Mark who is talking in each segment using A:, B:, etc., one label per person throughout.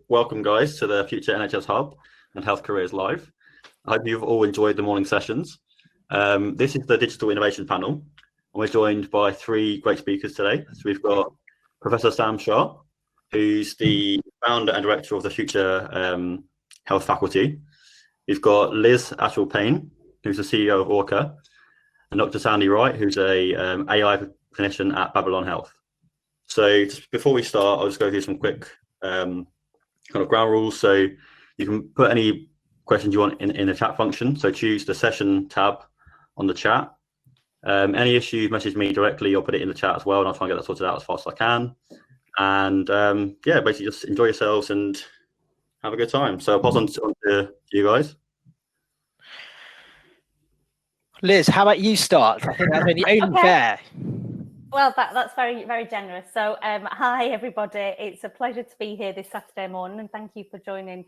A: welcome guys to the Future NHS Hub and Health Careers Live. I hope you've all enjoyed the morning sessions. This is the Digital Innovation Panel, and we're joined by three great speakers today. So we've got Professor Sam Shah, who's the founder and director of the Future Health Faculty. We've got Liz Ashall-Payne, who's the CEO of ORCHA, and Dr. Sandy Wright, who's a AI clinician at Babylon Health. So just before we start, I'll just go through some quick kind of ground rules. So you can put any questions you want in the chat function. So choose the session tab on the chat. Any issues, message me directly or put it in the chat as well, and I'll try and get that sorted out as fast as I can. And yeah, basically just enjoy yourselves and have a good time. So I'll pass on to you guys.
B: Liz, how about you start? I think that's only fair.
C: Well, that's very, very generous. So hi, everybody. It's a pleasure to be here this Saturday morning, and thank you for joining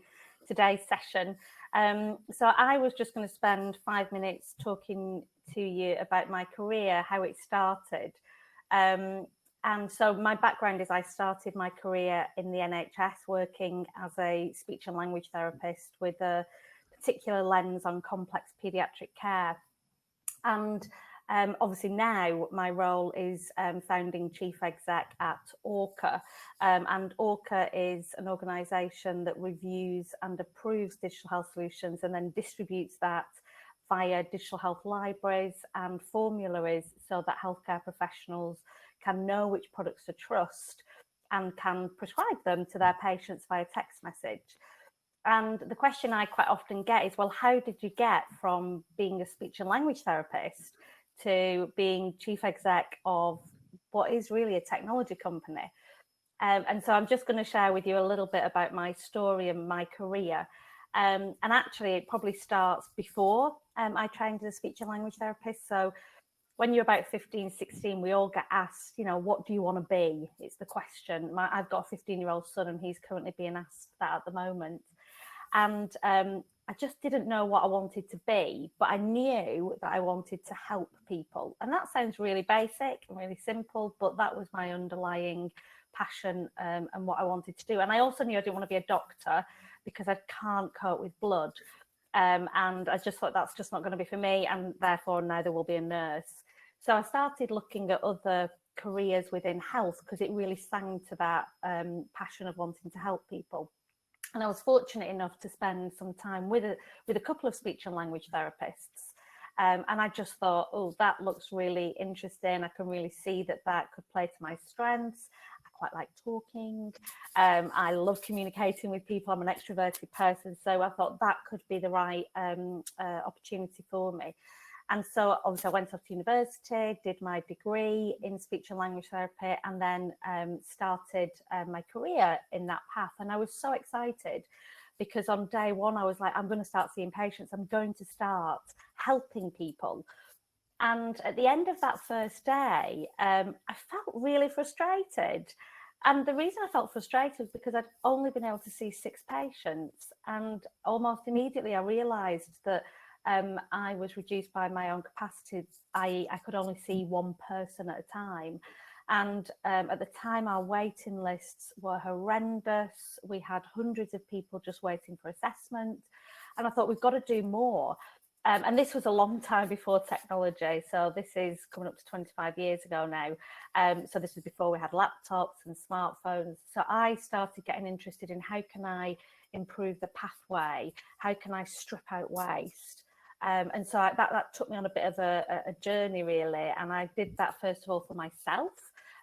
C: today's session. So I was just going to spend 5 minutes talking to you about my career, how it started. And so my background is I started my career in the NHS working as a speech and language therapist with a particular lens on complex paediatric care. And obviously now my role is founding chief exec at ORCHA, and ORCHA is an organisation that reviews and approves digital health solutions and then distributes that via digital health libraries and formularies so that healthcare professionals can know which products to trust and can prescribe them to their patients via text message. And the question I quite often get is, well, how did you get from being a speech and language therapist to being chief exec of what is really a technology company? And so I'm just going to share with you a little bit about my story and my career. And actually, it probably starts before I trained as a speech and language therapist. So when you're about 15, 16, we all get asked, you know, what do you want to be? It's the question. I've got a 15-year-old son, and he's currently being asked that at the moment. And I just didn't know what I wanted to be, but I knew that I wanted to help people. And that sounds really basic and really simple, but that was my underlying passion and what I wanted to do. And I also knew I didn't want to be a doctor because I can't cope with blood. And I just thought that's just not going to be for me, and therefore neither will be a nurse. So I started looking at other careers within health because it really sang to that passion of wanting to help people. And I was fortunate enough to spend some time with a couple of speech and language therapists. And I just thought, oh, that looks really interesting. I can really see that could play to my strengths. I quite like talking. I love communicating with people. I'm an extroverted person. So I thought that could be the right opportunity for me. And so obviously I went off to university, did my degree in speech and language therapy, and then started my career in that path. And I was so excited because on day one, I was like, I'm going to start seeing patients. I'm going to start helping people. And at the end of that first day, I felt really frustrated. And the reason I felt frustrated was because I'd only been able to see 6 patients. And almost immediately I realised that I was reduced by my own capacity. I could only see one person at a time. And at the time, our waiting lists were horrendous. We had hundreds of people just waiting for assessment. And I thought, we've got to do more. And this was a long time before technology. So this is coming up to 25 years ago now. So this was before we had laptops and smartphones. So I started getting interested in how can I improve the pathway? How can I strip out waste? And so that took me on a bit of a journey, really. And I did that, first of all, for myself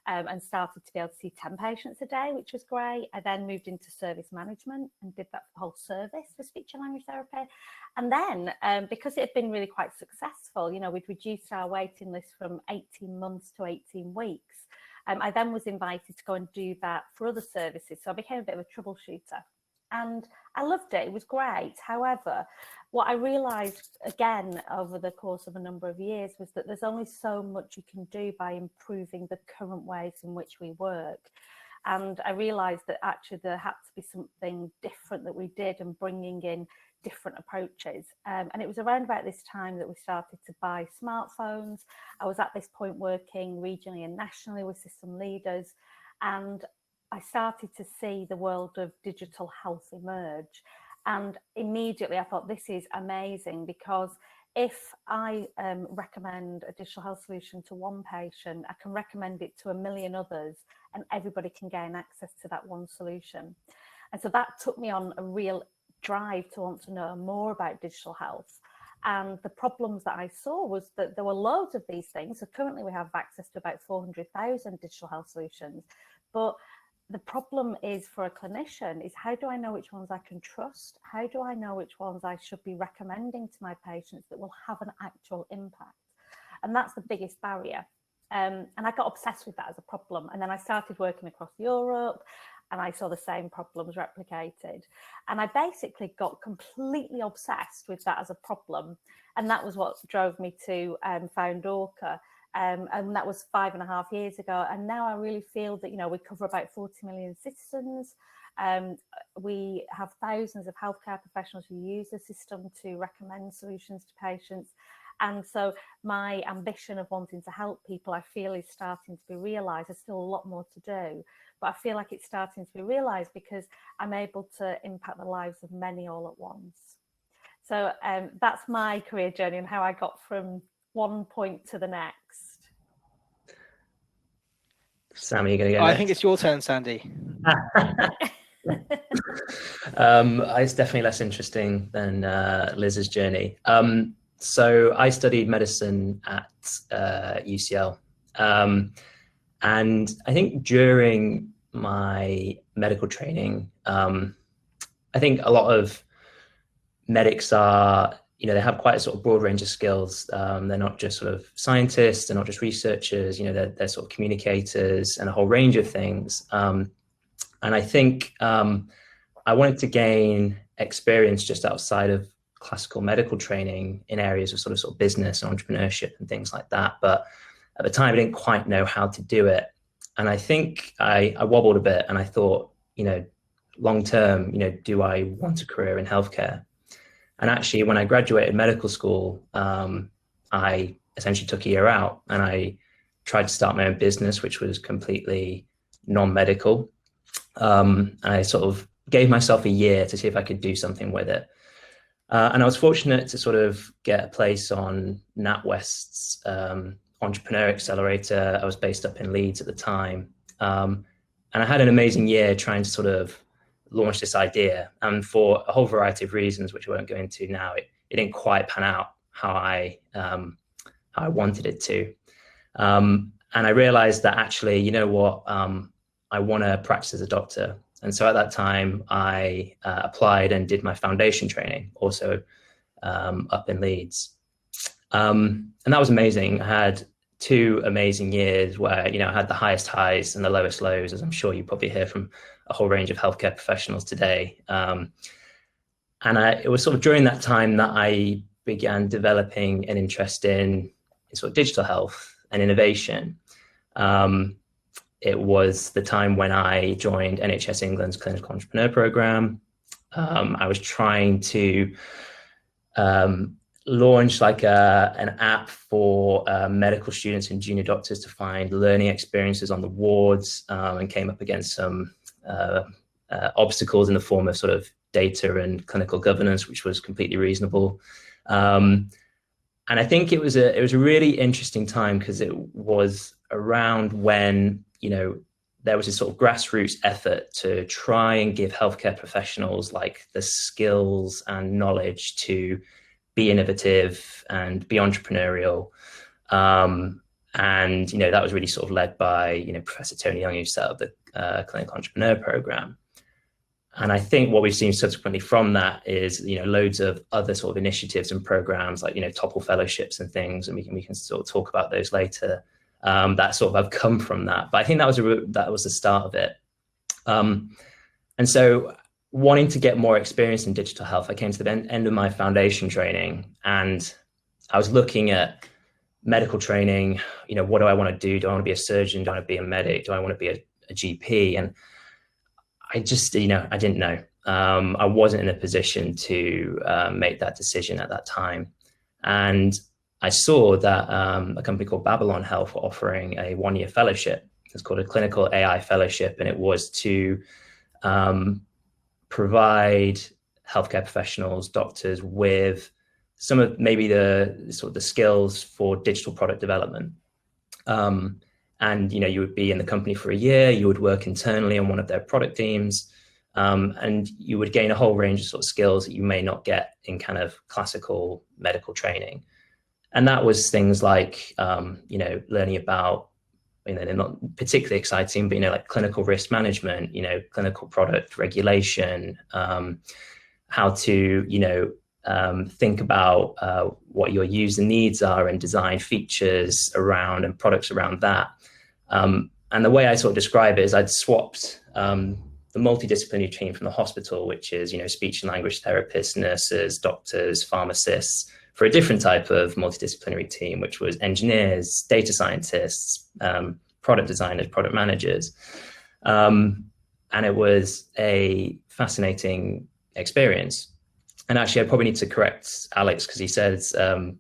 C: and started to be able to see 10 patients a day, which was great. I then moved into service management and did that for the whole service for speech and language therapy. And then because it had been really quite successful, you know, we'd reduced our waiting list from 18 months to 18 weeks. I then was invited to go and do that for other services. So I became a bit of a troubleshooter. And I loved it. It was great. However, what I realised again over the course of a number of years was that there's only so much you can do by improving the current ways in which we work. And I realised that actually there had to be something different that we did and bringing in different approaches. And it was around about this time that we started to buy smartphones. I was at this point working regionally and nationally with system leaders. And I started to see the world of digital health emerge. And immediately I thought, this is amazing, because if I recommend a digital health solution to one patient, I can recommend it to 1 million others, and everybody can gain access to that one solution. And so that took me on a real drive to want to know more about digital health. And the problems that I saw was that there were loads of these things. So currently we have access to about 400,000 digital health solutions. But the problem is, for a clinician, is how do I know which ones I can trust? How do I know which ones I should be recommending to my patients that will have an actual impact? And that's the biggest barrier. And I got obsessed with that as a problem. And then I started working across Europe, and I saw the same problems replicated. And I basically got completely obsessed with that as a problem. And that was what drove me to found ORCHA. And that was 5.5 years ago. And now I really feel that, we cover about 40 million citizens. We have thousands of healthcare professionals who use the system to recommend solutions to patients. And so my ambition of wanting to help people, I feel, is starting to be realised. There's still a lot more to do, but I feel like it's starting to be realised because I'm able to impact the lives of many all at once. So that's my career journey and how I got from one point to the next.
D: Sam, are you going to go
B: I
D: next?
B: think it's your turn, Sandy.
D: It's definitely less interesting than Liz's journey. So I studied medicine at UCL. And I think during my medical training, I think a lot of medics are, they have quite a sort of broad range of skills. They're not just sort of scientists, they're not just researchers, they're sort of communicators and a whole range of things. And I think I wanted to gain experience just outside of classical medical training in areas of sort of business and entrepreneurship and things like that. But at the time, I didn't quite know how to do it. And I think I wobbled a bit, and I thought, long term, do I want a career in healthcare? And actually, when I graduated medical school, I essentially took a year out and I tried to start my own business, which was completely non-medical. And I sort of gave myself a year to see if I could do something with it. And I was fortunate to sort of get a place on NatWest's Entrepreneur Accelerator. I was based up in Leeds at the time. And I had an amazing year trying to sort of launch this idea. And for a whole variety of reasons, which I won't go into now, it didn't quite pan out how I wanted it to. And I realized that actually, I want to practice as a doctor. And so at that time, I applied and did my foundation training, also up in Leeds. And that was amazing. I had 2 amazing years where, I had the highest highs and the lowest lows, as I'm sure you probably hear from a whole range of healthcare professionals today. And it was sort of during that time that I began developing an interest in sort of digital health and innovation. It was the time when I joined NHS England's Clinical Entrepreneur Programme. I was trying to launch an app for medical students and junior doctors to find learning experiences on the wards, and came up against some obstacles in the form of sort of data and clinical governance, which was completely reasonable. And I think it was a really interesting time because it was around when there was this sort of grassroots effort to try and give healthcare professionals the skills and knowledge to be innovative and be entrepreneurial. And, that was really sort of led by, Professor Tony Young, who set up the Clinical Entrepreneur Programme. And I think what we've seen subsequently from that is, loads of other sort of initiatives and programs like, Topple Fellowships and things, and we can sort of talk about those later. That sort of have come from that. But I think that was the start of it. And so wanting to get more experience in digital health, I came to the end of my foundation training and I was looking at medical training. What do I want to do? Do I want to be a surgeon? Do I want to be a medic? Do I want to be a GP? And I just, I didn't know. I wasn't in a position to make that decision at that time. And I saw that a company called Babylon Health were offering a 1-year fellowship it's called a clinical AI fellowship, and it was to provide healthcare professionals, doctors, with some of maybe the sort of the skills for digital product development. And you would be in the company for a year, you would work internally on one of their product teams, and you would gain a whole range of sort of skills that you may not get in kind of classical medical training. And that was things like learning about, they're not particularly exciting, but like clinical risk management, clinical product regulation, how to think about what your user needs are and design features around and products around that. And the way I sort of describe it is I'd swapped the multidisciplinary team from the hospital, which is, speech and language therapists, nurses, doctors, pharmacists, for a different type of multidisciplinary team, which was engineers, data scientists, product designers, product managers. And it was a fascinating experience. And actually, I probably need to correct Alex, because he says, I'm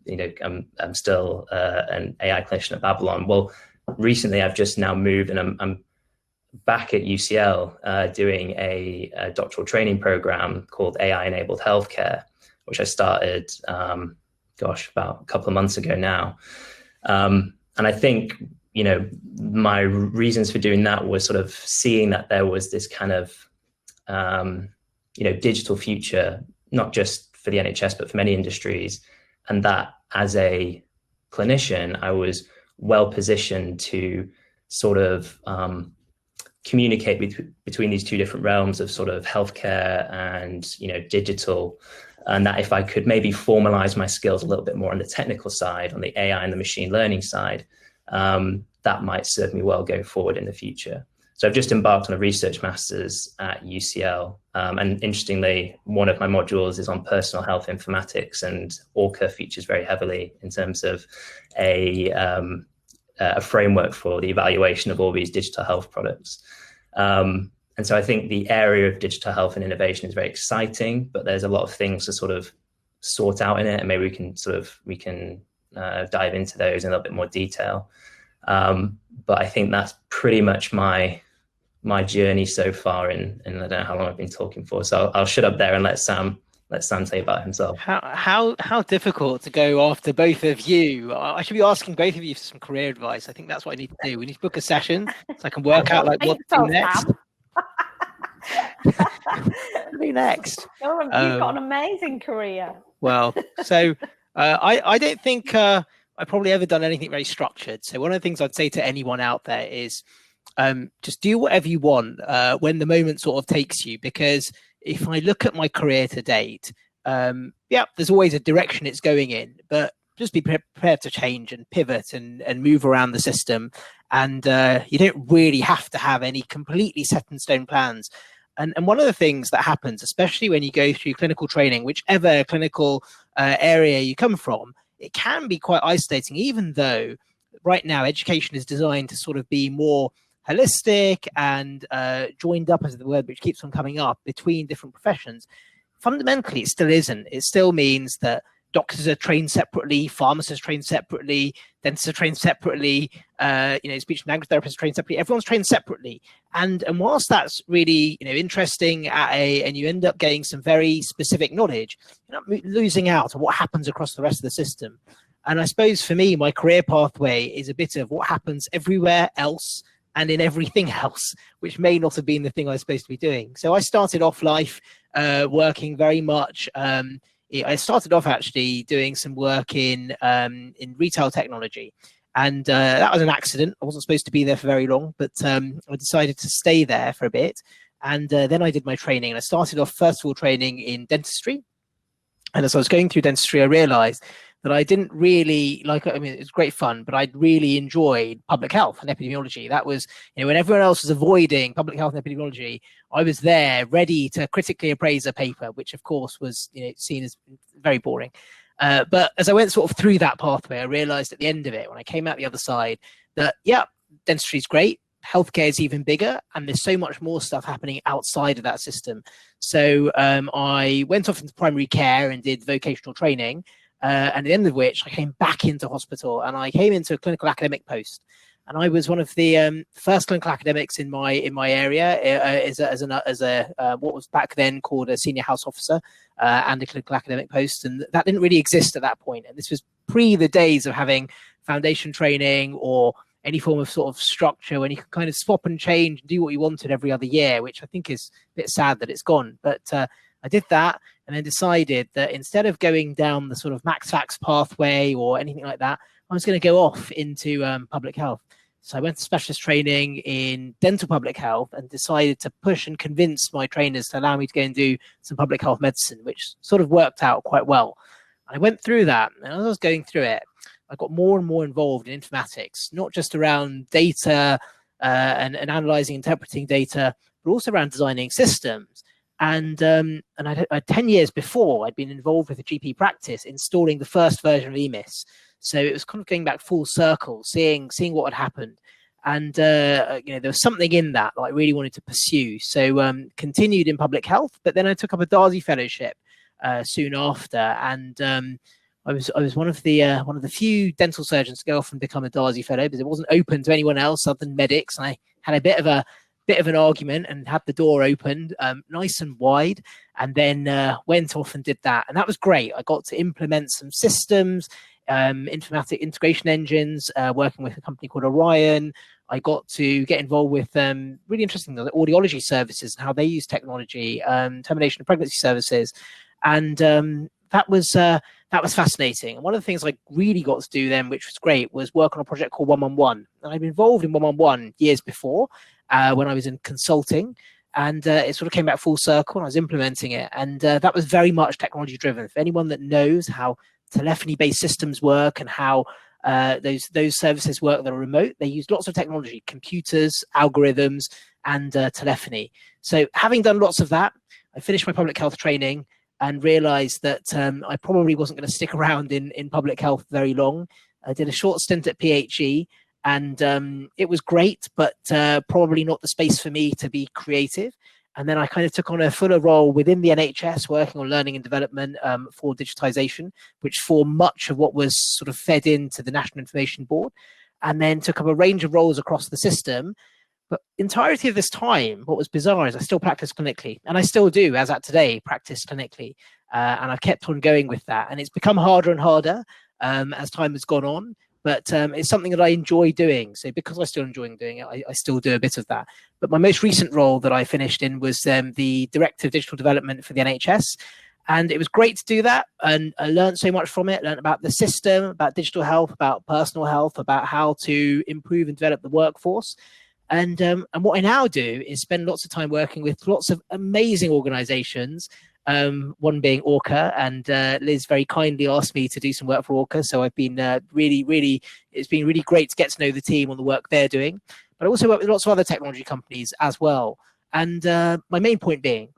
D: still an AI clinician at Babylon. Well, recently I've just now moved, and I'm back at UCL doing a doctoral training program called AI-enabled healthcare, which I started, about a couple of months ago now. And I think, my reasons for doing that was sort of seeing that there was this kind of, digital future, not just for the NHS, but for many industries. And that as a clinician, I was well positioned to sort of communicate between these two different realms of sort of healthcare and, digital. And that if I could maybe formalize my skills a little bit more on the technical side, on the AI and the machine learning side, that might serve me well going forward in the future. So I've just embarked on a research master's at UCL. And interestingly, one of my modules is on personal health informatics, and ORCHA features very heavily in terms of a framework for the evaluation of all these digital health products. And so I think the area of digital health and innovation is very exciting, but there's a lot of things to sort of sort out in it. And maybe we can dive into those in a little bit more detail. But I think that's pretty much my journey so far, and I don't know how long I've been talking for. So I'll shut up there and let Sam tell you about himself.
B: How difficult to go after both of you. I should be asking both of you for some career advice. I think that's what I need to do. We need to book a session so I can work out what to do next. Who next?
C: You've got an amazing career.
B: Well, so I don't think I've probably ever done anything very structured. So one of the things I'd say to anyone out there is just do whatever you want when the moment sort of takes you. Because if I look at my career to date, there's always a direction it's going in, but just be prepared to change and pivot and move around the system. And you don't really have to have any completely set in stone plans. And one of the things that happens, especially when you go through clinical training, whichever clinical area you come from, it can be quite isolating, even though right now education is designed to sort of be more holistic and joined up, as the word which keeps on coming up, between different professions. Fundamentally, it still isn't. It still means that doctors are trained separately, pharmacists are trained separately, dentists are trained separately, speech and language therapists are trained separately. Everyone's trained separately. And whilst that's really interesting and you end up getting some very specific knowledge, you're not losing out on what happens across the rest of the system. And I suppose for me, my career pathway is a bit of what happens everywhere else and in everything else, which may not have been the thing I was supposed to be doing. So I started off life working very much. I started off actually doing some work in retail technology, and that was an accident. I wasn't supposed to be there for very long, but I decided to stay there for a bit. And then I did my training, and I started off first of all training in dentistry. And as I was going through dentistry, I realized that I didn't really it was great fun, but I really enjoyed public health and epidemiology. That was, when everyone else was avoiding public health and epidemiology, I was there ready to critically appraise a paper, which of course was seen as very boring. But as I went sort of through that pathway, I realized at the end of it, when I came out the other side, that, dentistry is great. Healthcare is even bigger, and there's so much more stuff happening outside of that system. So I went off into primary care and did vocational training, and at the end of which I came back into hospital, and I came into a clinical academic post. and I was one of the first clinical academics in my area as a what was back then called a senior house officer and a clinical academic post, and that didn't really exist at that point. And this was pre the days of having foundation training or any form of sort of structure when you could kind of swap and change and do what you wanted every other year, which I think is a bit sad that it's gone. But I did that, and then decided that instead of going down the sort of max fax pathway or anything like that, I was going to go off into public health. So I went to specialist training in dental public health and decided to push and convince my trainers to allow me to go and do some public health medicine, which sort of worked out quite well. I went through that, and as I was going through it, I got more and more involved in informatics, not just around data and analyzing, interpreting data, but also around designing systems. And I 10 years before, I'd been involved with a GP practice installing the first version of EMIS. So it was kind of going back full circle, seeing what had happened. And there was something in that I really wanted to pursue. So continued in public health, but then I took up a Darcy fellowship soon after, and I was one of the few dental surgeons to go off and become a Darcy fellow, because it wasn't open to anyone else other than medics. And I had a bit of an argument and had the door opened nice and wide, and then went off and did that, and that was great. I got to implement some systems, informatic integration engines, working with a company called Orion. I got to get involved with really interesting audiology services and how they use technology, termination of pregnancy services, and that was fascinating. And one of the things I really got to do then, which was great, was work on a project called 111. And I'd been involved in 111 years before when I was in consulting, and it sort of came back full circle, and I was implementing it. And that was very much technology driven. For anyone that knows how telephony-based systems work and how those services work that are remote, they use lots of technology, computers, algorithms, and telephony. So having done lots of that, I finished my public health training and realized that I probably wasn't going to stick around in public health very long. I did a short stint at PHE, and it was great, but probably not the space for me to be creative. And then I kind of took on a fuller role within the NHS, working on learning and development for digitization, which formed much of what was sort of fed into the National Information Board, and then took up a range of roles across the system. But entirety of this time, what was bizarre is I still practice clinically, and I still do, as at today, practice clinically. And I've kept on going with that. And it's become harder and harder as time has gone on. But it's something that I enjoy doing. So because I still enjoy doing it, I still do a bit of that. But my most recent role that I finished in was the Director of Digital Development for the NHS. And it was great to do that. And I learned so much from it, learned about the system, about digital health, about personal health, about how to improve and develop the workforce. And what I now do is spend lots of time working with lots of amazing organizations, one being ORCHA, and Liz very kindly asked me to do some work for ORCHA. So I've been it's been really great to get to know the team on the work they're doing, but I also work with lots of other technology companies as well. And my main point being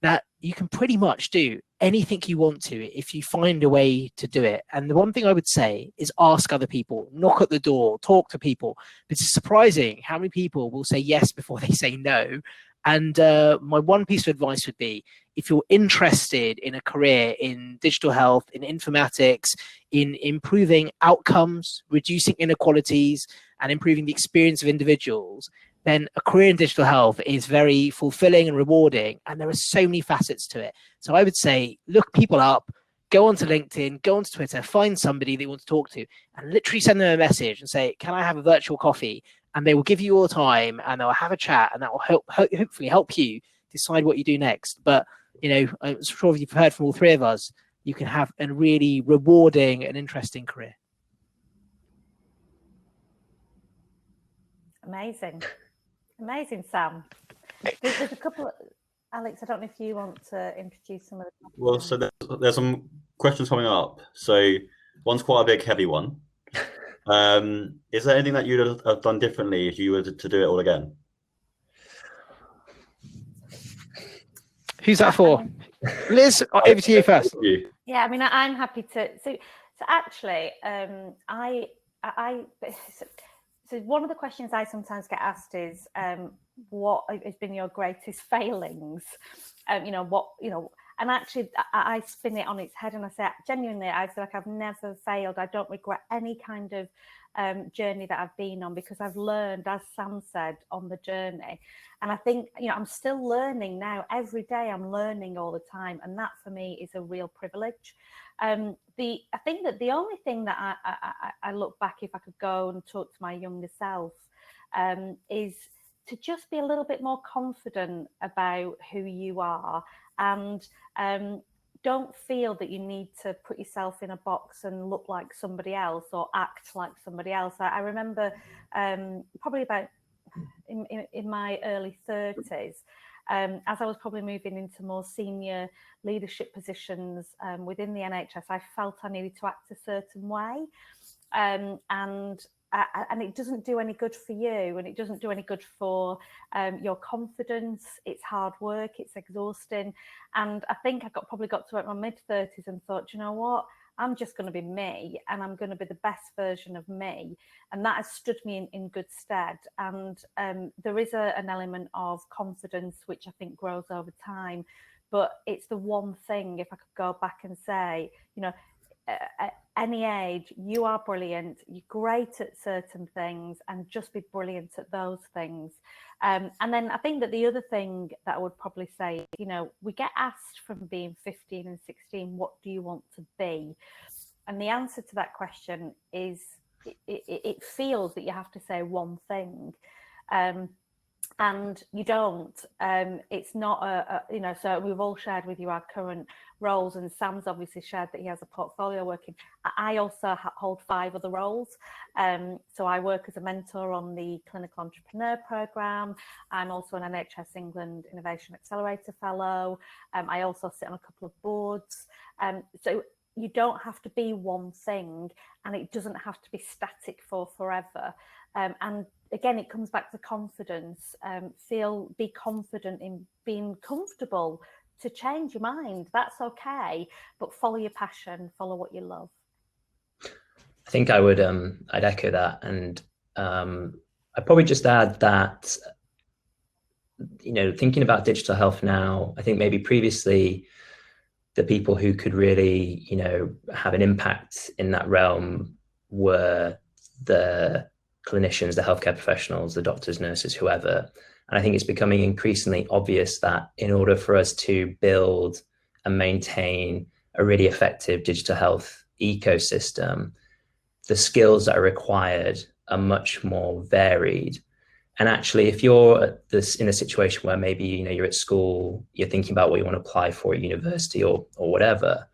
B: that you can pretty much do anything you want to if you find a way to do it. And the one thing I would say is ask other people, knock at the door, talk to people. It's surprising how many people will say yes before they say no. And my one piece of advice would be, if you're interested in a career in digital health, in informatics, in improving outcomes, reducing inequalities, and improving the experience of individuals, then a career in digital health is very fulfilling and rewarding. And there are so many facets to it. So I would say, look people up, go onto LinkedIn, go onto Twitter, find somebody that you want to talk to, and literally send them a message and say, can I have a virtual coffee? And they will give you your time, and they'll have a chat, and that will hopefully help you decide what you do next. But, you know, I'm sure you've heard from all three of us, you can have a really rewarding and interesting career.
C: Amazing. Amazing, Sam. There's a couple of, Alex, I don't know if you want to introduce some of the questions.
A: Well, so there's some questions coming up. So one's quite a big, heavy one. Is there anything that you'd have done differently if you were to do it all again?
B: Who's that for? Liz, over to you first.
C: Yeah, I mean, I'm happy to. So actually, so one of the questions I sometimes get asked is, what has been your greatest failings? And actually, I spin it on its head and I say, genuinely, I feel like I've never failed. I don't regret any kind of journey that I've been on, because I've learned, as Sam said, on the journey. And I think, I'm still learning now. Every day I'm learning all the time. And that for me is a real privilege. I think that the only thing that I look back, if I could go and talk to my younger self, is to just be a little bit more confident about who you are, and don't feel that you need to put yourself in a box and look like somebody else or act like somebody else. I remember probably about in my early 30s, as I was probably moving into more senior leadership positions within the NHS, I felt I needed to act a certain way. And it doesn't do any good for you, and it doesn't do any good for your confidence. It's hard work, it's exhausting. And I think I probably got to my mid-30s and thought, you know what, I'm just going to be me, and I'm going to be the best version of me. And that has stood me in good stead. And there is an element of confidence, which I think grows over time. But it's the one thing, if I could go back and say, at any age, you are brilliant, you're great at certain things, and just be brilliant at those things. And then I think that the other thing that I would probably say, we get asked from being 15 and 16, what do you want to be? And the answer to that question is, it feels that you have to say one thing. And you don't. It's not so we've all shared with you our current roles, and Sam's obviously shared that he has a portfolio working. I also hold 5 other roles. So I work as a mentor on the Clinical Entrepreneur Programme. I'm also an NHS England Innovation Accelerator Fellow. I also sit on a couple of boards. So you don't have to be one thing, and it doesn't have to be static for forever. And again, it comes back to confidence. Be confident in being comfortable to change your mind. That's okay, but follow your passion, follow what you love.
D: I think I would, I'd echo that. And I'd probably just add that, thinking about digital health now, I think maybe previously the people who could really, have an impact in that realm were the clinicians, the healthcare professionals, the doctors, nurses, whoever. And I think it's becoming increasingly obvious that in order for us to build and maintain a really effective digital health ecosystem, the skills that are required are much more varied. And actually, if you're in a situation where maybe, you're at school, you're thinking about what you want to apply for at university or whatever,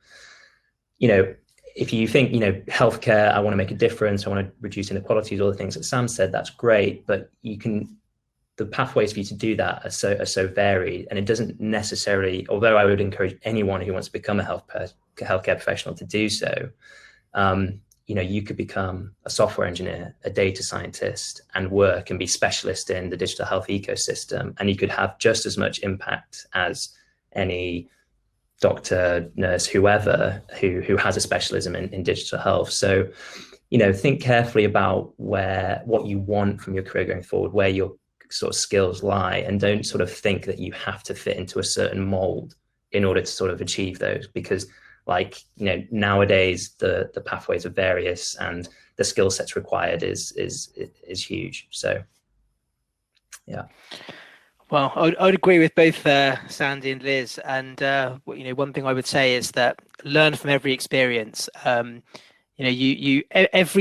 D: if you think, healthcare, I want to make a difference, I want to reduce inequalities, all the things that Sam said, that's great. But the pathways for you to do that are so varied. And it doesn't necessarily, although I would encourage anyone who wants to become a healthcare professional to do so, you could become a software engineer, a data scientist, and work and be specialist in the digital health ecosystem. And you could have just as much impact as any doctor, nurse, whoever who has a specialism in digital health. So, think carefully about what you want from your career going forward, where your sort of skills lie, and don't sort of think that you have to fit into a certain mold in order to sort of achieve those, because nowadays the pathways are various and the skill sets required is huge. So yeah.
B: Well, I would agree with both Sandy and Liz. And one thing I would say is that learn from every experience. Every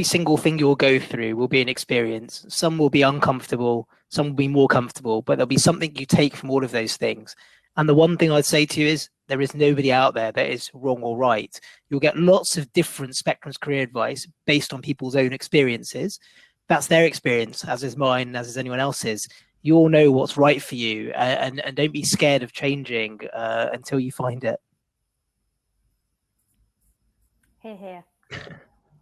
B: single thing you'll go through will be an experience. Some will be uncomfortable, some will be more comfortable, but there'll be something you take from all of those things. And the one thing I'd say to you is there is nobody out there that is wrong or right. You'll get lots of different spectrums career advice based on people's own experiences. That's their experience, as is mine, as is anyone else's. You all know what's right for you, and don't be scared of changing until you find it.
C: Hear, hear.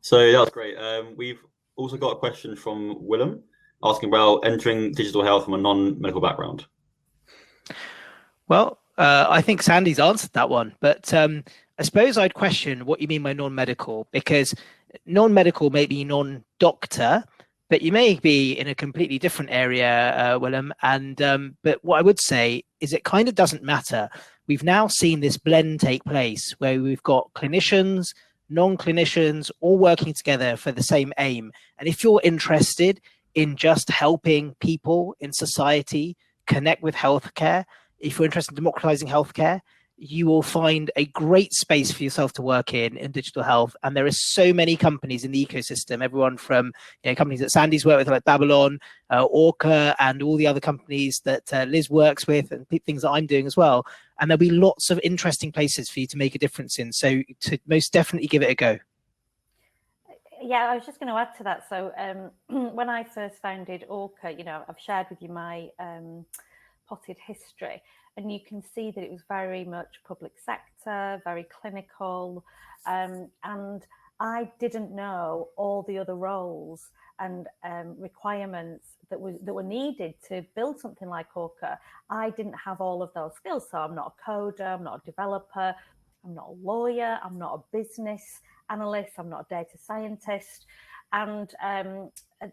A: So that was great. We've also got a question from Willem asking about entering digital health from a non-medical background.
B: Well, I think Sandy's answered that one, but I suppose I'd question what you mean by non-medical, because non-medical may be non-doctor, but you may be in a completely different area, Willem. And but what I would say is it kind of doesn't matter, we've now seen this blend take place where we've got clinicians, non-clinicians, all working together for the same aim. And if you're interested in just helping people in society connect with healthcare, if you're interested in democratizing healthcare, you will find a great space for yourself to work in digital health. And there are so many companies in the ecosystem, everyone from companies that Sandy's worked with, like Babylon, ORCHA, and all the other companies that Liz works with, and things that I'm doing as well. And there'll be lots of interesting places for you to make a difference in. So to most definitely give it a go.
C: Yeah, I was just going to add to that. So when I first founded ORCHA, I've shared with you my potted history, and you can see that it was very much public sector, very clinical, and I didn't know all the other roles and requirements that were needed to build something like ORCHA. I didn't have all of those skills, so I'm not a coder, I'm not a developer, I'm not a lawyer, I'm not a business analyst, I'm not a data scientist. And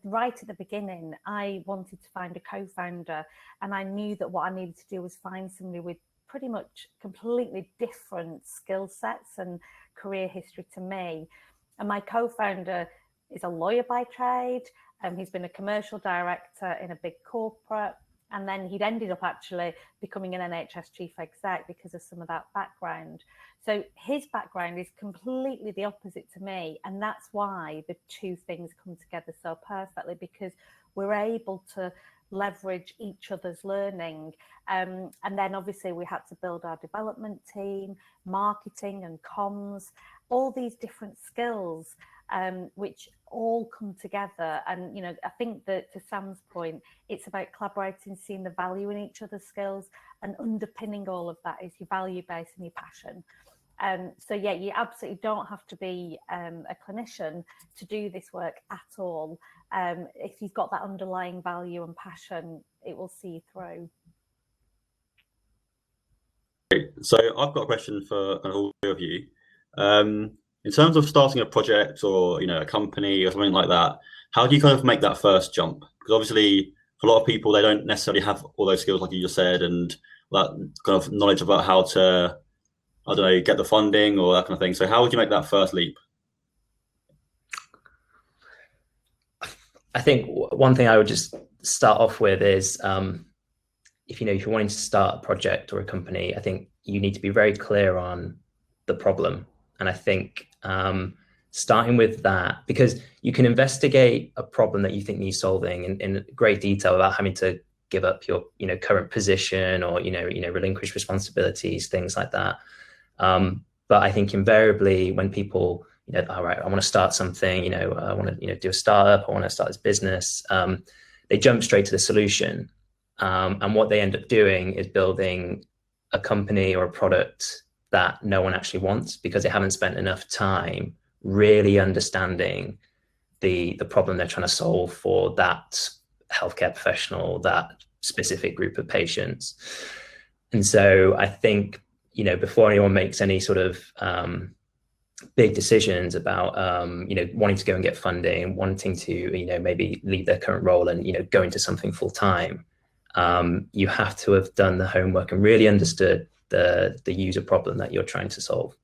C: right at the beginning, I wanted to find a co-founder, and I knew that what I needed to do was find somebody with pretty much completely different skill sets and career history to me. And my co-founder is a lawyer by trade, and he's been a commercial director in a big corporate, and then he'd ended up actually becoming an NHS chief exec because of some of that background. So his background is completely the opposite to me. And that's why the two things come together so perfectly, because we're able to leverage each other's learning. And then obviously we had to build our development team, marketing and comms, all these different skills, which all come together. And, I think that to Sam's point, it's about collaborating, seeing the value in each other's skills, and underpinning all of that is your value base and your passion. So yeah, you absolutely don't have to be a clinician to do this work at all. If you've got that underlying value and passion, it will see you through.
A: So I've got a question for kind of all three of you. In terms of starting a project or a company or something like that, how do you kind of make that first jump? Because obviously for a lot of people, they don't necessarily have all those skills like you just said, and that kind of knowledge about how to, I don't know, get the funding or that kind of thing. So how would you make that first leap?
D: I think one thing I would just start off with is if you're wanting to start a project or a company, I think you need to be very clear on the problem. And I think starting with that, because you can investigate a problem that you think needs solving in great detail without having to give up your current position or relinquish responsibilities, things like that. But I think invariably when people all right, I want to start something, I want to do a startup, I want to start this business, they jump straight to the solution, and what they end up doing is building a company or a product that no one actually wants, because they haven't spent enough time really understanding the problem they're trying to solve for that healthcare professional, that specific group of patients. And so I think, before anyone makes any sort of big decisions about, wanting to go and get funding, wanting to, maybe leave their current role and, go into something full time, you have to have done the homework and really understood the user problem that you're trying to solve.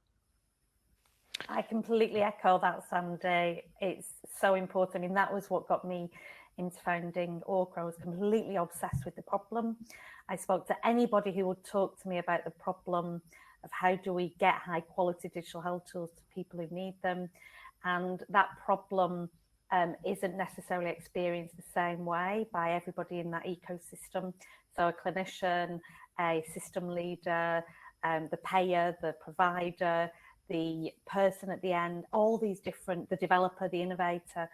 C: I completely echo that, Sandy. It's so important. I mean, that was what got me into founding ORCHA. I was completely obsessed with the problem. I spoke to anybody who would talk to me about the problem of how do we get high quality digital health tools to people who need them. And that problem isn't necessarily experienced the same way by everybody in that ecosystem. So a clinician, a system leader, the payer, the provider, the person at the end, all these different, the developer, the innovator,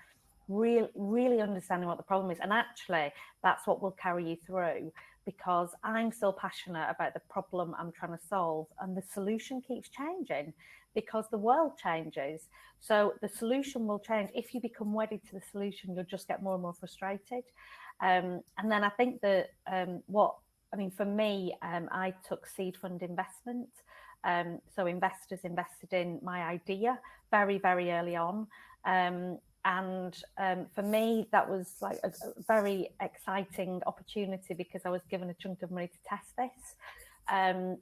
C: really understanding what the problem is. And actually, that's what will carry you through, because I'm so passionate about the problem I'm trying to solve, and the solution keeps changing because the world changes. So the solution will change. If you become wedded to the solution, you'll just get more and more frustrated. And then I think that for me, I took seed fund investment. So investors invested in my idea very, very early on. And for me, that was like a very exciting opportunity, because I was given a chunk of money to test this.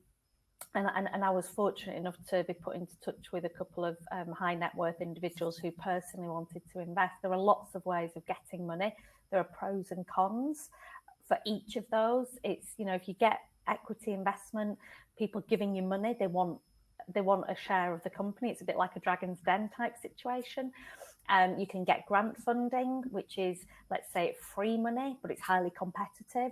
C: And I was fortunate enough to be put into touch with a couple of high net worth individuals who personally wanted to invest. There are lots of ways of getting money. There are pros and cons for each of those. It's, you know, if you get equity investment, people giving you money, they want a share of the company. It's a bit like a Dragon's Den type situation. You can get grant funding, which is, let's say, free money, but it's highly competitive.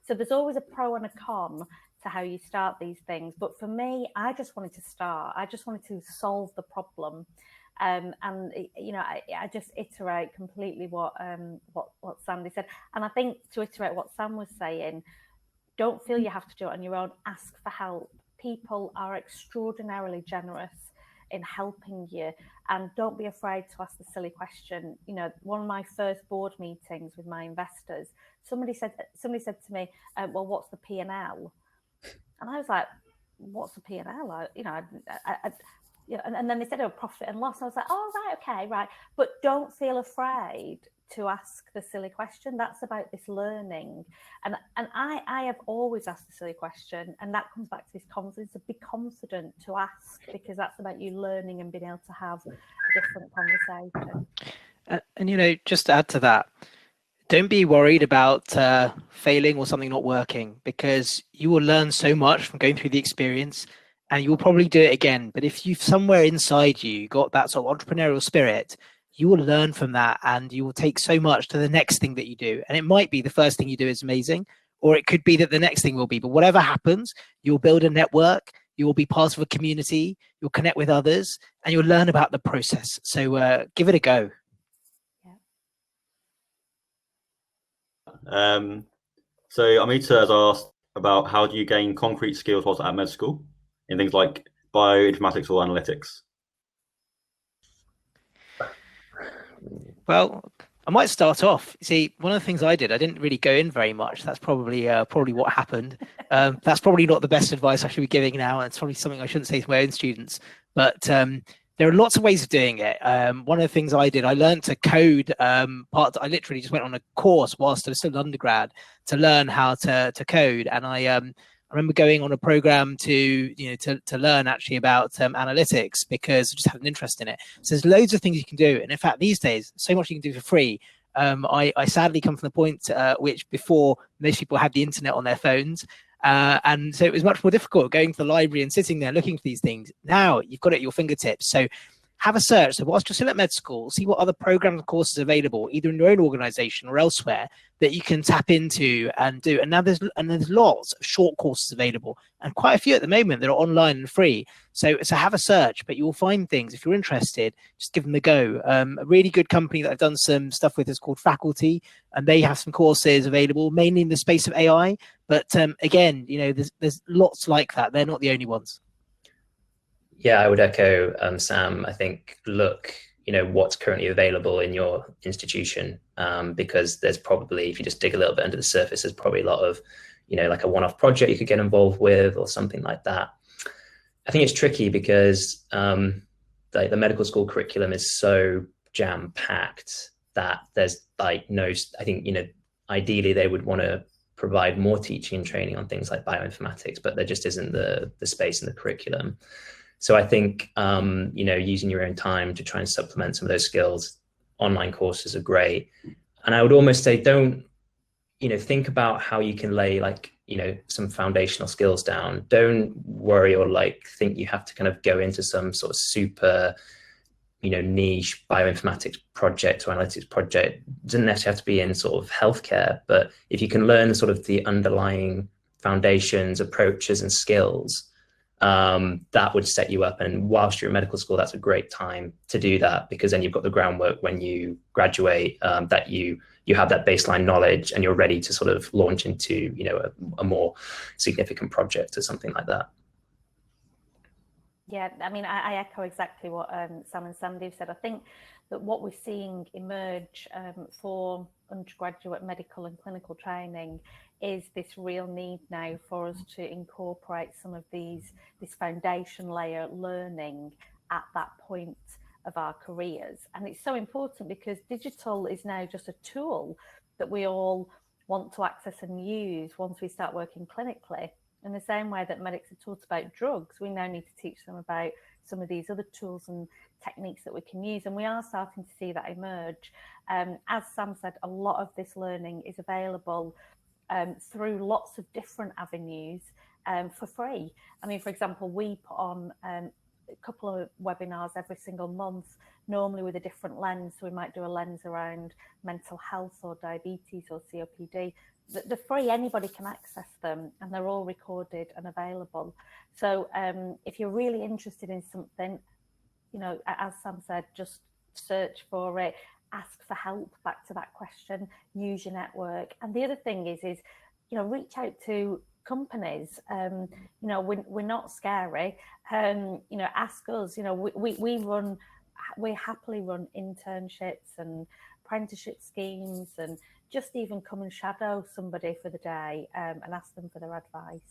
C: So there's always a pro and a con to how you start these things. But for me, I just wanted to start. I just wanted to solve the problem. And you know, I just iterate completely what Sandy said. And I think to iterate what Sam was saying, don't feel you have to do it on your own. Ask for help. People are extraordinarily generous in helping you, and don't be afraid to ask the silly question. You know, one of my first board meetings with my investors, somebody said to me, well, what's the P&L? And I was like, what's the P&L? And then they said, oh, profit and loss. And I was like, oh, right, okay, right. But don't feel afraid to ask the silly question. That's about this learning. And I have always asked the silly question, and that comes back to this confidence. So be confident to ask, because that's about you learning and being able to have a different conversation.
B: And you know, just to add to that, don't be worried about failing or something not working, because you will learn so much from going through the experience, and you will probably do it again. But if you've somewhere inside you got that sort of entrepreneurial spirit, you will learn from that, and you will take so much to the next thing that you do. And it might be the first thing you do is amazing, or it could be that the next thing will be. But whatever happens, you'll build a network, you will be part of a community, you'll connect with others, and you'll learn about the process. So give it a go.
A: So Amita has asked about how do you gain concrete skills whilst at med school in things like bioinformatics or analytics?
B: Well, I might start off. See, one of the things I did, I didn't really go in very much. That's probably what happened. That's probably not the best advice I should be giving now, and it's probably something I shouldn't say to my own students. But there are lots of ways of doing it. One of the things I did, I learned to code. I literally just went on a course whilst I was still undergrad to learn how to code, and I remember going on a program to learn actually about analytics, because I just had an interest in it. So there's loads of things you can do, and in fact these days so much you can do for free. I sadly come from the point which before most people had the internet on their phones, and so it was much more difficult going to the library and sitting there looking for these things. Now you've got it at your fingertips. So have a search. So whilst you're still at med school, see what other programs and courses are available, either in your own organization or elsewhere, that you can tap into and do. And now there's lots of short courses available, and quite a few at the moment that are online and free. So have a search, but you will find things. If you're interested, just give them a go. A really good company that I've done some stuff with is called Faculty, and they have some courses available, mainly in the space of AI. But again, you know, there's lots like that. They're not the only ones.
D: Yeah, I would echo Sam. I think look, you know, what's currently available in your institution, because there's probably, if you just dig a little bit under the surface, there's probably a lot of, you know, like a one-off project you could get involved with or something like that. I think it's tricky because the medical school curriculum is so jam-packed that there's like no, I think, you know, ideally they would want to provide more teaching and training on things like bioinformatics, but there just isn't the space in the curriculum. So I think, you know, using your own time to try and supplement some of those skills, online courses are great. And I would almost say, don't, you know, think about how you can lay like, you know, some foundational skills down. Don't worry or like think you have to kind of go into some sort of super, you know, niche bioinformatics project or analytics project. It doesn't necessarily have to be in sort of healthcare, but if you can learn sort of the underlying foundations, approaches and skills, that would set you up. And whilst you're in medical school, that's a great time to do that, because then you've got the groundwork when you graduate, that you have that baseline knowledge and you're ready to sort of launch into, you know, a more significant project or something like that.
C: Yeah, I mean, I echo exactly what Sam and Sandy have said. I think that what we're seeing emerge for undergraduate medical and clinical training is this real need now for us to incorporate some of this foundation layer learning at that point of our careers. And it's so important because digital is now just a tool that we all want to access and use once we start working clinically. In the same way that medics are taught about drugs, we now need to teach them about some of these other tools and techniques that we can use. And we are starting to see that emerge. As Sam said, a lot of this learning is available through lots of different avenues for free. I mean, for example, we put on a couple of webinars every single month, normally with a different lens. So we might do a lens around mental health or diabetes or COPD. They're free, anybody can access them, and they're all recorded and available. So if you're really interested in something, you know, as Sam said, just search for it, ask for help, back to that question, use your network. And the other thing is, you know, reach out to companies. You know, we're not scary. You know, ask us. You know, we happily run internships and apprenticeship schemes, and just even come and shadow somebody for the day and ask them for their advice.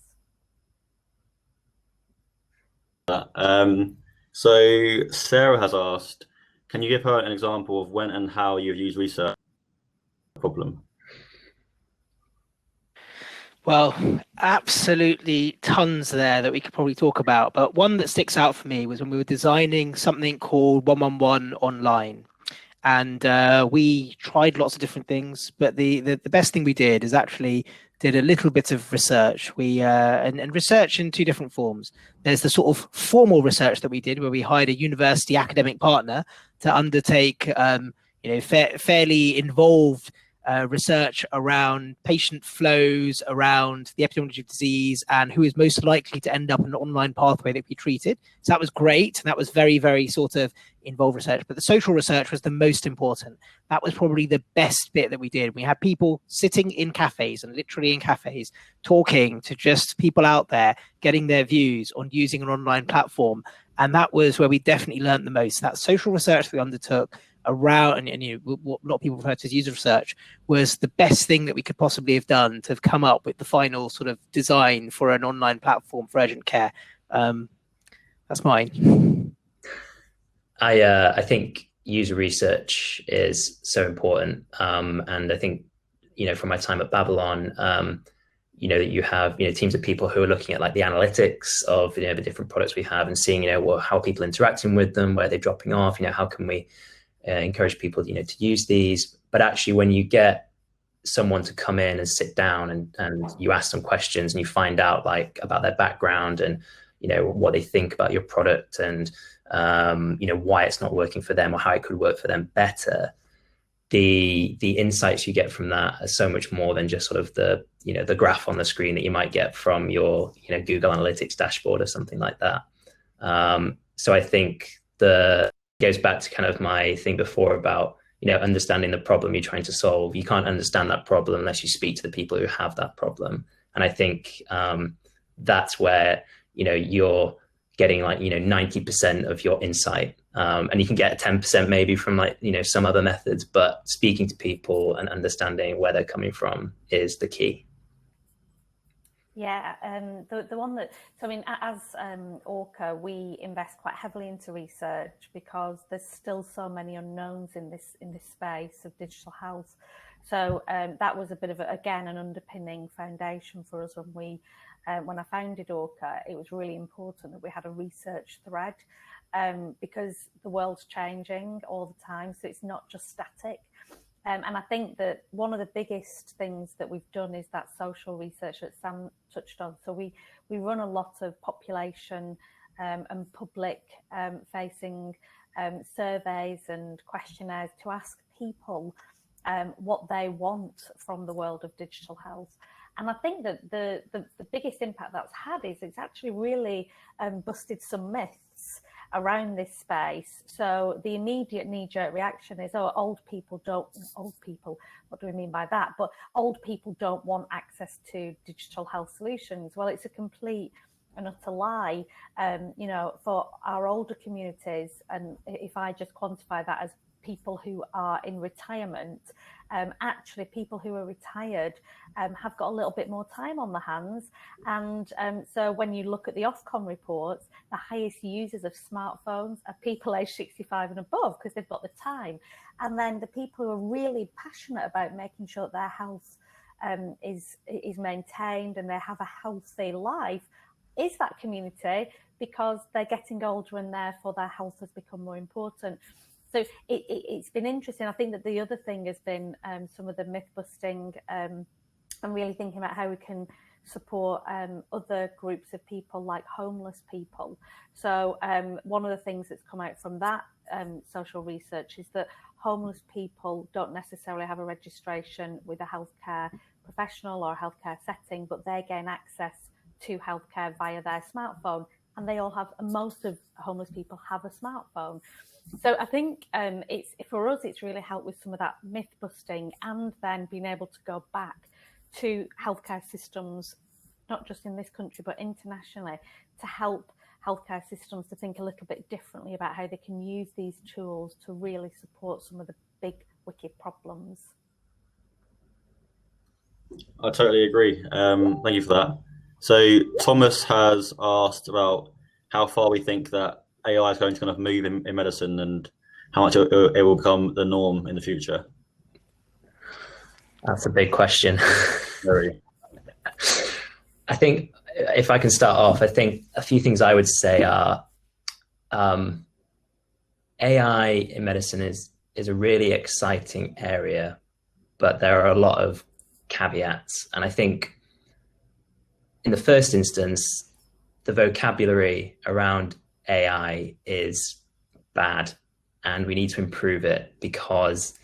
A: So Sarah has asked, can you give her an example of when and how you've used research problem?
B: Well, absolutely tons there that we could probably talk about. But one that sticks out for me was when we were designing something called 111 online. And we tried lots of different things, but the best thing we did is actually did a little bit of research. We and research in two different forms. There's the sort of formal research that we did, where we hired a university academic partner to undertake, you know, fairly involved research around patient flows, around the epidemiology of disease, and who is most likely to end up in an online pathway that we treated. So that was great, and that was very, very sort of involved research. But the social research was the most important. That was probably the best bit that we did. We had people sitting in cafes, and literally in cafes, talking to just people out there, getting their views on using an online platform. And that was where we definitely learned the most. That social research we undertook around, and you know, what a lot of people refer to as user research, was the best thing that we could possibly have done to have come up with the final sort of design for an online platform for urgent care. That's mine.
D: I think user research is so important, and I think, you know, from my time at Babylon, you know, that you have, you know, teams of people who are looking at like the analytics of, you know, the different products we have and seeing, you know, well, how are people interacting with them, where they're dropping off, you know, how can we encourage people, you know, to use these. But actually, when you get someone to come in and sit down and you ask them questions and you find out like about their background and, you know, what they think about your product and, you know, why it's not working for them or how it could work for them better, the insights you get from that are so much more than just sort of the, you know, the graph on the screen that you might get from your, you know, Google Analytics dashboard or something like that. So I think goes back to kind of my thing before about, you know, understanding the problem you're trying to solve. You can't understand that problem unless you speak to the people who have that problem. And I think that's where, you know, you're getting like, you know, 90% of your insight. And you can get 10% maybe from like, you know, some other methods, but speaking to people and understanding where they're coming from is the key.
C: Yeah, the one that, so I mean, as ORCHA, we invest quite heavily into research because there's still so many unknowns in this space of digital health. So that was a bit of, again, an underpinning foundation for us when I founded ORCHA. It was really important that we had a research thread because the world's changing all the time, so it's not just static. And I think that one of the biggest things that we've done is that social research that Sam touched on. So we run a lot of population and public facing surveys and questionnaires to ask people what they want from the world of digital health. And I think that the biggest impact that's had is it's actually really busted some myths around this space. So the immediate knee-jerk reaction is, oh, old people, what do we mean by that? But old people don't want access to digital health solutions. Well, it's a complete and utter lie. You know, for our older communities, and if I just quantify that as people who are in retirement, actually people who are retired have got a little bit more time on their hands. And so when you look at the Ofcom reports, the highest users of smartphones are people aged 65 and above because they've got the time. And then the people who are really passionate about making sure that their health is maintained and they have a healthy life is that community, because they're getting older and therefore their health has become more important. So it's been interesting. I think that the other thing has been some of the myth busting and really thinking about how we can support other groups of people like homeless people. So one of the things that's come out from that social research is that homeless people don't necessarily have a registration with a healthcare professional or a healthcare setting, but they gain access to healthcare via their smartphone. And they all have, most of homeless people have a smartphone. So I think it's, for us, it's really helped with some of that myth busting, and then being able to go back to healthcare systems, not just in this country, but internationally, to help healthcare systems to think a little bit differently about how they can use these tools to really support some of the big, wicked problems.
A: I totally agree. Thank you for that. So Thomas has asked about how far we think that AI is going to kind of move in medicine, and how much it will become the norm in the future.
D: That's a big question.
A: Very.
D: I think if I can start off, I think a few things I would say are AI in medicine is a really exciting area, but there are a lot of caveats. And I think in the first instance, the vocabulary around AI is bad, and we need to improve it, because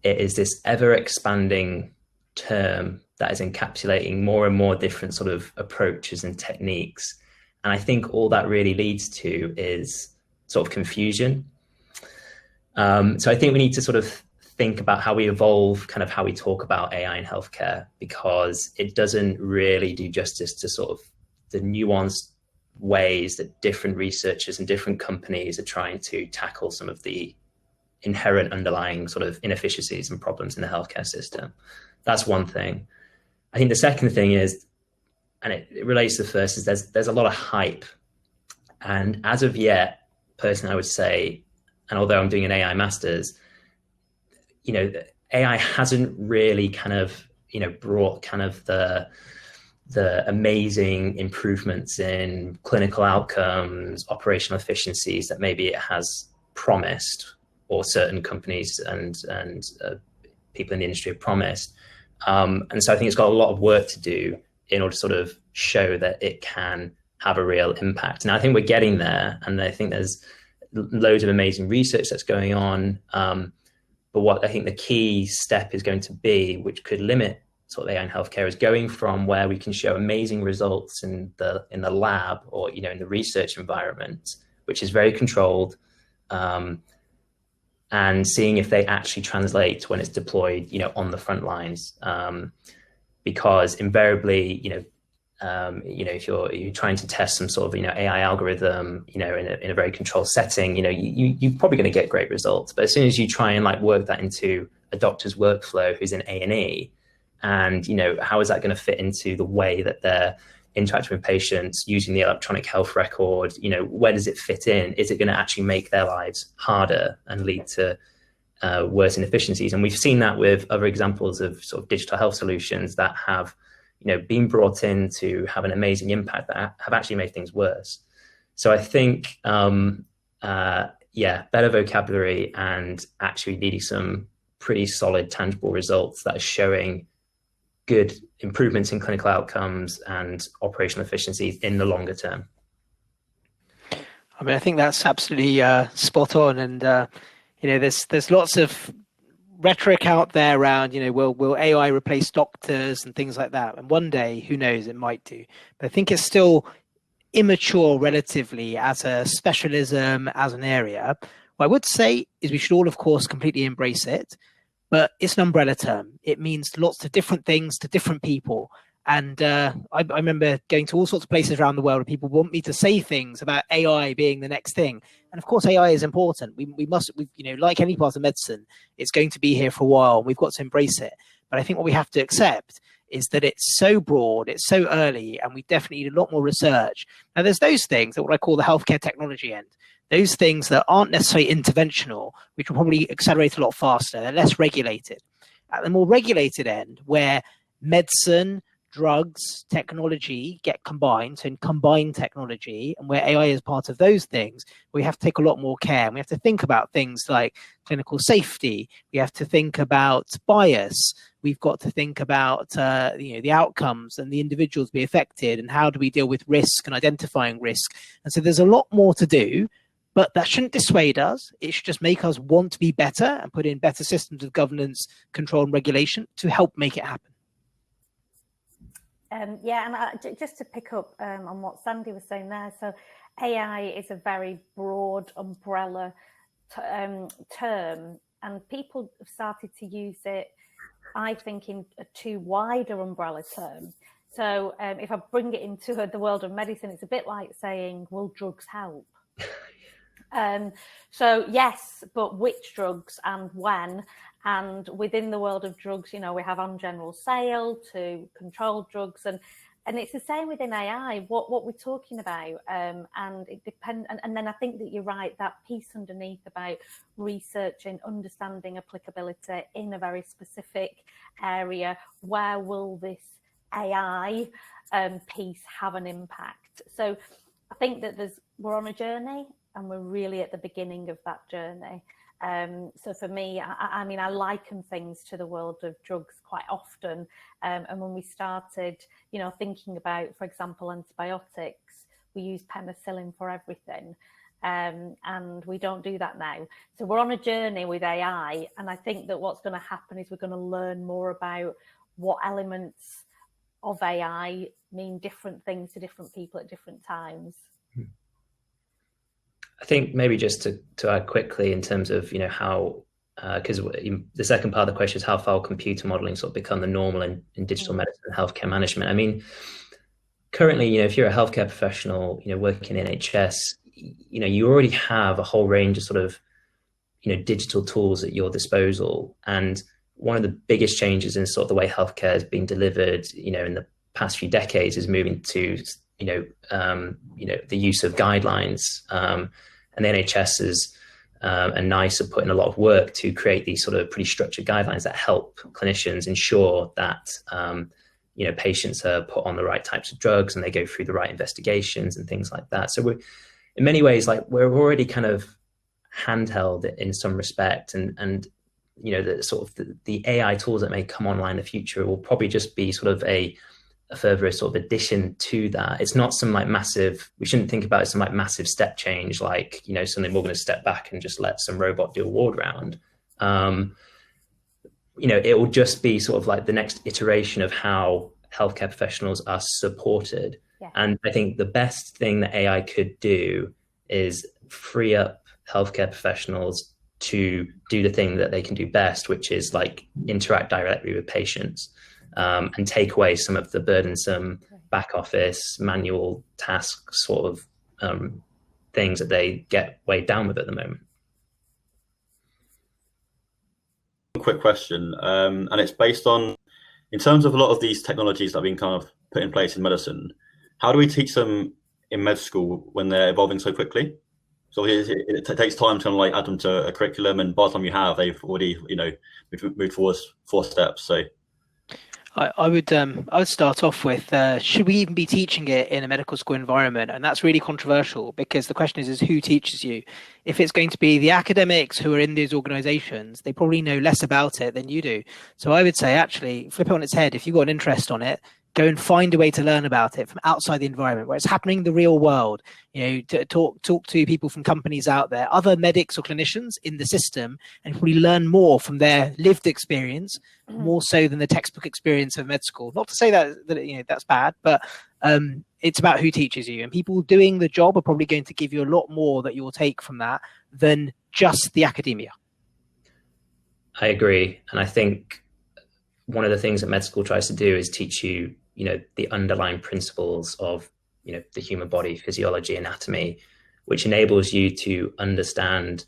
D: it is this ever expanding term that is encapsulating more and more different sort of approaches and techniques. And I think all that really leads to is sort of confusion. So I think we need to sort of think about how we evolve kind of how we talk about AI in healthcare, because it doesn't really do justice to sort of the nuanced ways that different researchers and different companies are trying to tackle some of the inherent underlying sort of inefficiencies and problems in the healthcare system. That's one thing. I think the second thing is, and it relates to the first, is there's a lot of hype. And as of yet, personally, I would say, and although I'm doing an AI master's, you know, AI hasn't really kind of, you know, brought kind of the amazing improvements in clinical outcomes, operational efficiencies that maybe it has promised, or certain companies and people in the industry have promised. And so I think it's got a lot of work to do in order to sort of show that it can have a real impact. Now, I think we're getting there, and I think there's loads of amazing research that's going on. But what I think the key step is going to be, which could limit sort of AI in healthcare, is going from where we can show amazing results in the lab, or, you know, in the research environment, which is very controlled, and seeing if they actually translate when it's deployed, you know, on the front lines. Because invariably, you know, if you're trying to test some sort of, you know, AI algorithm, you know, in a very controlled setting, you know, you're probably going to get great results. But as soon as you try and like work that into a doctor's workflow who's in A&E, and, you know, how is that going to fit into the way that they're interacting with patients using the electronic health record? You know, where does it fit in? Is it going to actually make their lives harder and lead to worse inefficiencies? And we've seen that with other examples of sort of digital health solutions that have, you know, been brought in to have an amazing impact that have actually made things worse. So I think, better vocabulary, and actually needing some pretty solid, tangible results that are showing good improvements in clinical outcomes and operational efficiencies in the longer term.
B: I mean, I think that's absolutely spot on. And, you know, there's lots of rhetoric out there around, you know, will AI replace doctors and things like that? And one day, who knows, it might do. But I think it's still immature relatively as a specialism, as an area. What I would say is we should all, of course, completely embrace it. But it's an umbrella term. It means lots of different things to different people. And I remember going to all sorts of places around the world where people want me to say things about AI being the next thing. And of course, AI is important. We you know, like any part of medicine, it's going to be here for a while. We've got to embrace it. But I think what we have to accept is that it's so broad, it's so early, and we definitely need a lot more research. Now, there's those things that what I call the healthcare technology end. Those things that aren't necessarily interventional, which will probably accelerate a lot faster. They're less regulated. At the more regulated end, where medicine, drugs, technology get combined. So in combined technology, and where AI is part of those things, we have to take a lot more care. And we have to think about things like clinical safety. We have to think about bias. We've got to think about the outcomes and the individuals be affected, and how do we deal with risk and identifying risk. And so there's a lot more to do, but that shouldn't dissuade us. It should just make us want to be better and put in better systems of governance, control, and regulation to help make it happen.
C: Just to pick up on what Sandy was saying there, so AI is a very broad umbrella term, and people have started to use it, I think, in a too wider umbrella term. So if I bring it into the world of medicine, it's a bit like saying, will drugs help? So yes, but which drugs and when? And within the world of drugs, we have on general sale to controlled drugs, and it's the same within AI. What we're talking about, and it depends. And then I think that you're right. That piece underneath about research and understanding applicability in a very specific area. Where will this AI piece have an impact? So I think that we're on a journey, and we're really at the beginning of that journey. So for me, I liken things to the world of drugs quite often. And when we started, thinking about, for example, antibiotics, we use penicillin for everything. And we don't do that now. So we're on a journey with AI. And I think that what's going to happen is we're going to learn more about what elements of AI mean different things to different people at different times.
D: I think maybe just to add quickly in terms of, how, because the second part of the question is how far computer modeling sort of become the normal in digital medicine and healthcare management. I mean, currently, if you're a healthcare professional, working in NHS, you already have a whole range of sort of, digital tools at your disposal. And one of the biggest changes in sort of the way healthcare has been delivered, in the past few decades is moving to the use of guidelines, and the NHS and NICE are putting a lot of work to create these sort of pretty structured guidelines that help clinicians ensure that patients are put on the right types of drugs and they go through the right investigations and things like that. So we're in many ways we're already kind of handheld in some respect, and the sort of the AI tools that may come online in the future will probably just be sort of a further sort of addition to that. It's not some massive, we shouldn't think about it some massive step change, something we're going to step back and just let some robot do a ward round. It will just be sort of the next iteration of how healthcare professionals are supported. Yeah. And I think the best thing that AI could do is free up healthcare professionals to do the thing that they can do best, which is interact directly with patients. And take away some of the burdensome back office manual task sort of things that they get weighed down with at the moment.
A: Quick question, and it's based on, in terms of a lot of these technologies that have been kind of put in place in medicine, how do we teach them in med school when they're evolving so quickly? So it takes time to add them to a curriculum, and by the time you have, they've already moved forward 4 steps. So
B: I would start off with, should we even be teaching it in a medical school environment? And that's really controversial, because the question is who teaches you? If it's going to be the academics who are in these organizations, they probably know less about it than you do. So I would say, actually, flip it on its head. If you've got an interest on it, go and find a way to learn about it from outside the environment where it's happening in the real world. To talk to people from companies out there, other medics or clinicians in the system, and probably learn more from their lived experience, more so than the textbook experience of med school. Not to say that that's bad, but it's about who teaches you, and people doing the job are probably going to give you a lot more that you'll take from that than just the academia.
D: I agree, and I think one of the things that med school tries to do is teach you, the underlying principles of, the human body, physiology, anatomy, which enables you to understand,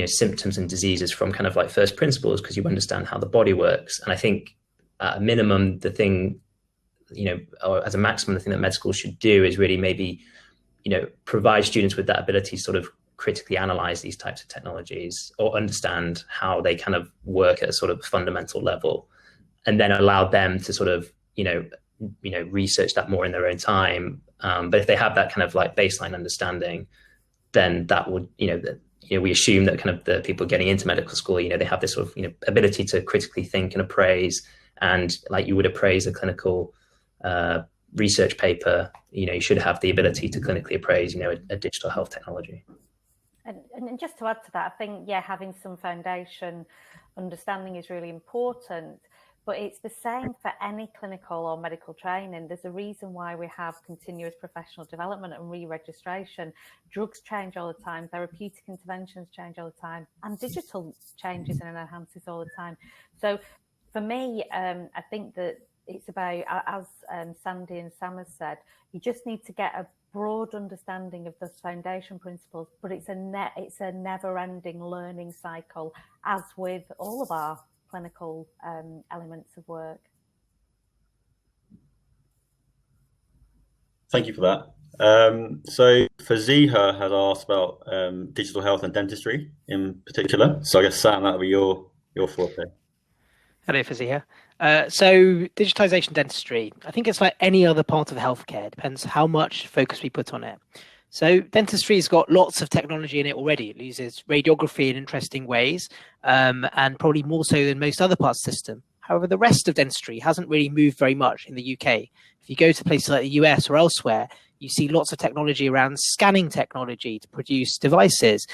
D: symptoms and diseases from kind of first principles, because you understand how the body works. And I think at a minimum, the thing, or as a maximum, the thing that med school should do is really maybe, provide students with that ability to sort of critically analyze these types of technologies, or understand how they kind of work at a sort of fundamental level. and then allowed them to sort of, research that more in their own time. But if they have that kind of like baseline understanding, then that would, we assume that kind of the people getting into medical school, they have this sort of, ability to critically think and appraise, and like you would appraise a clinical research paper, you should have the ability to clinically appraise, a digital health technology.
C: And just to add to that, I think, having some foundation understanding is really important, but it's the same for any clinical or medical training. There's a reason why we have continuous professional development and re-registration. Drugs change all the time, therapeutic interventions change all the time, and digital changes and enhances all the time. So for me, I think that it's about, as Sandy and Sam has said, you just need to get a broad understanding of those foundation principles, but it's a never-ending learning cycle, as with all of our clinical elements of work.
A: Thank you for that. So Faziha has asked about digital health and dentistry in particular. So I guess, Sam, that would be your forte.
B: Hello, Faziha. So digitization dentistry, I think it's like any other part of healthcare. It depends how much focus we put on it. So dentistry's got lots of technology in it already. It uses radiography in interesting ways, and probably more so than most other parts of the system. However, the rest of dentistry hasn't really moved very much in the UK. If you go to places like the US or elsewhere, you see lots of technology around scanning technology to produce devices.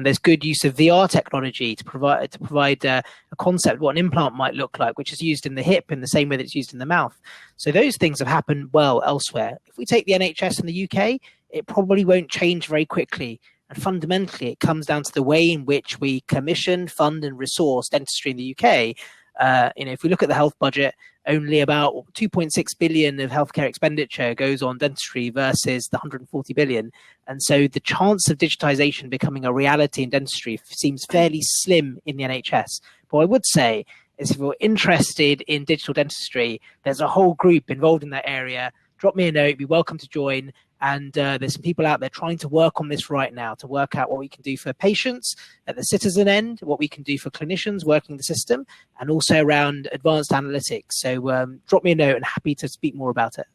B: There's good use of VR technology to provide a concept of what an implant might look like, which is used in the hip in the same way that it's used in the mouth. So those things have happened well elsewhere. If we take the NHS in the UK, it probably won't change very quickly. And fundamentally, it comes down to the way in which we commission, fund, and resource dentistry in the UK. If we look at the health budget, only about 2.6 billion of healthcare expenditure goes on dentistry versus the 140 billion. And so the chance of digitization becoming a reality in dentistry seems fairly slim in the NHS. But what I would say is if you're interested in digital dentistry, there's a whole group involved in that area. Drop me a note, be welcome to join. And there's some people out there trying to work on this right now to work out what we can do for patients at the citizen end, what we can do for clinicians working the system, and also around advanced analytics. So drop me a note and happy to speak more about it.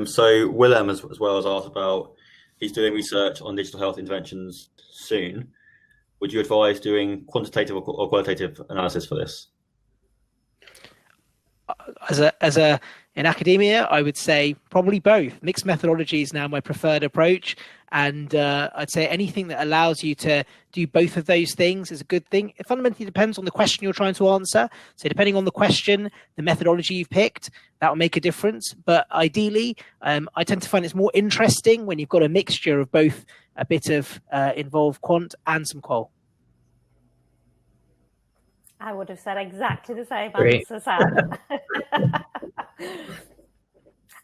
A: So Willem as well has asked about, he's doing research on digital health interventions soon. Would you advise doing quantitative or qualitative analysis for this?
B: In academia, I would say probably both. Mixed methodology is now my preferred approach. And I'd say anything that allows you to do both of those things is a good thing. It fundamentally depends on the question you're trying to answer. So depending on the question, the methodology you've picked, that will make a difference. But ideally, I tend to find it's more interesting when you've got a mixture of both, a bit of involved quant and some qual.
C: I would have said exactly the same answer, Sam.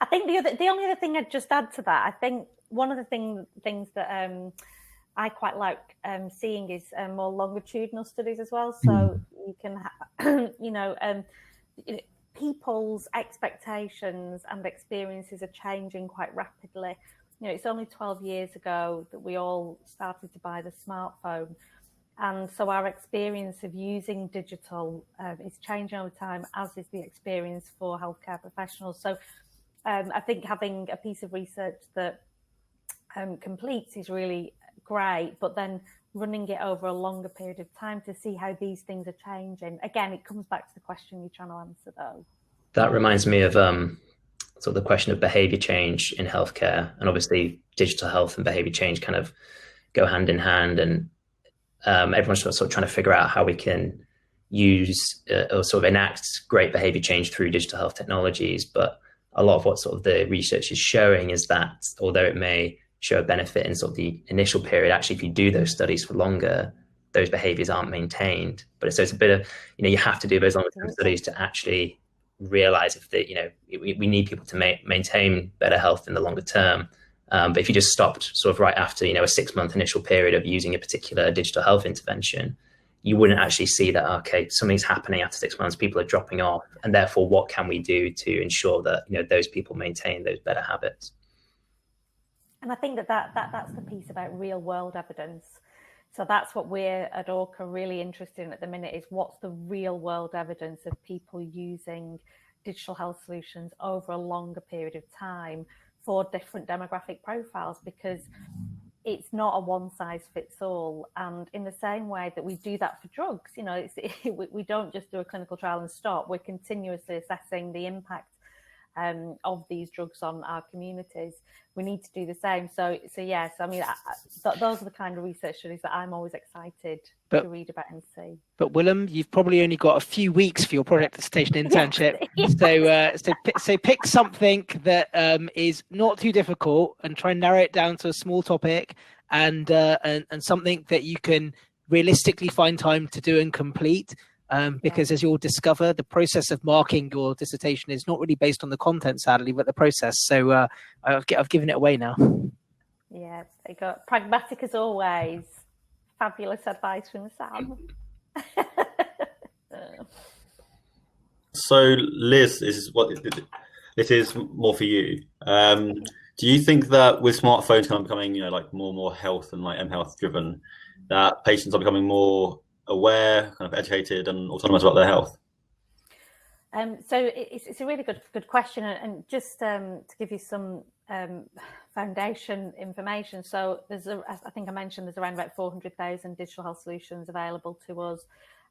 C: I think the only other thing I'd just add to that, I think one of the things that I quite like seeing is more longitudinal studies as well. So you can, people's expectations and experiences are changing quite rapidly. It's only 12 years ago that we all started to buy the smartphone. And so our experience of using digital is changing over time, as is the experience for healthcare professionals. So I think having a piece of research that completes is really great, but then running it over a longer period of time to see how these things are changing. Again, it comes back to the question you're trying to answer, though. That
D: reminds me of sort of the question of behaviour change in healthcare. And obviously, digital health and behaviour change kind of go hand in hand. And everyone's sort of trying to figure out how we can use or sort of enact great behavior change through digital health technologies. But a lot of what sort of the research is showing is that although it may show a benefit in sort of the initial period, actually, if you do those studies for longer, those behaviors aren't maintained. But so it's a bit of, you have to do those longer term studies to actually realize if we need people to maintain better health in the longer term. But if you just stopped sort of right after, a 6-month initial period of using a particular digital health intervention, you wouldn't actually see that, okay, something's happening after 6 months, people are dropping off. And therefore, what can we do to ensure that, those people maintain those better habits?
C: And I think that's the piece about real world evidence. So that's what we're at ORCHA really interested in at the minute, is what's the real world evidence of people using digital health solutions over a longer period of time for different demographic profiles, because it's not a one size fits all. And in the same way that we do that for drugs, you know, we don't just do a clinical trial and stop. We're continuously assessing the impact of these drugs on our communities. We need to do the same. So yes, I mean, those are the kind of research studies that I'm always excited to read about and see.
B: But Willem, you've probably only got a few weeks for your project dissertation internship.
C: Yes.
B: So pick something that is not too difficult and try and narrow it down to a small topic, and something that you can realistically find time to do and complete. Because as you'll discover, the process of marking your dissertation is not really based on the content, sadly, but the process. So I've given it away now.
C: Yeah, they got pragmatic as always. Fabulous advice from Sam.
A: So Liz, this is more for you. Do you think that with smartphones kind of becoming, you know, like more and more health and like mHealth driven, that patients are becoming more aware, kind of educated and autonomous about their health?
C: So it's a really good question, and just to give you some foundation information. So I think I mentioned there's around about 400,000 digital health solutions available to us,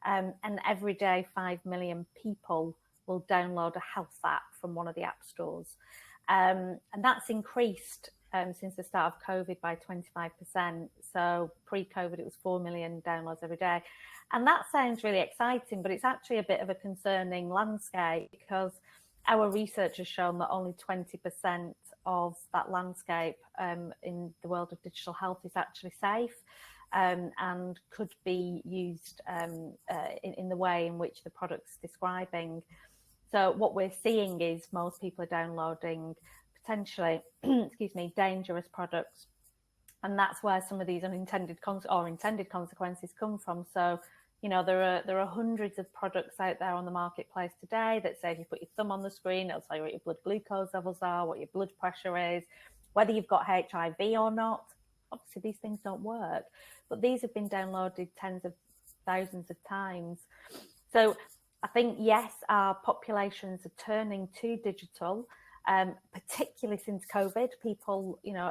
C: and every day 5 million people will download a health app from one of the app stores, and that's increased since the start of COVID by 25%. So pre-COVID, it was 4 million downloads every day. And that sounds really exciting, but it's actually a bit of a concerning landscape, because our research has shown that only 20% of that landscape in the world of digital health is actually safe, and could be used in the way in which the product's describing. So what we're seeing is most people are downloading potentially, dangerous products. And that's where some of these unintended intended consequences come from. So, you know, there are hundreds of products out there on the marketplace today that say if you put your thumb on the screen, it'll tell you what your blood glucose levels are, what your blood pressure is, whether you've got HIV or not. Obviously, these things don't work, but these have been downloaded tens of thousands of times. So I think, yes, our populations are turning to digital. Particularly since COVID, people, you know,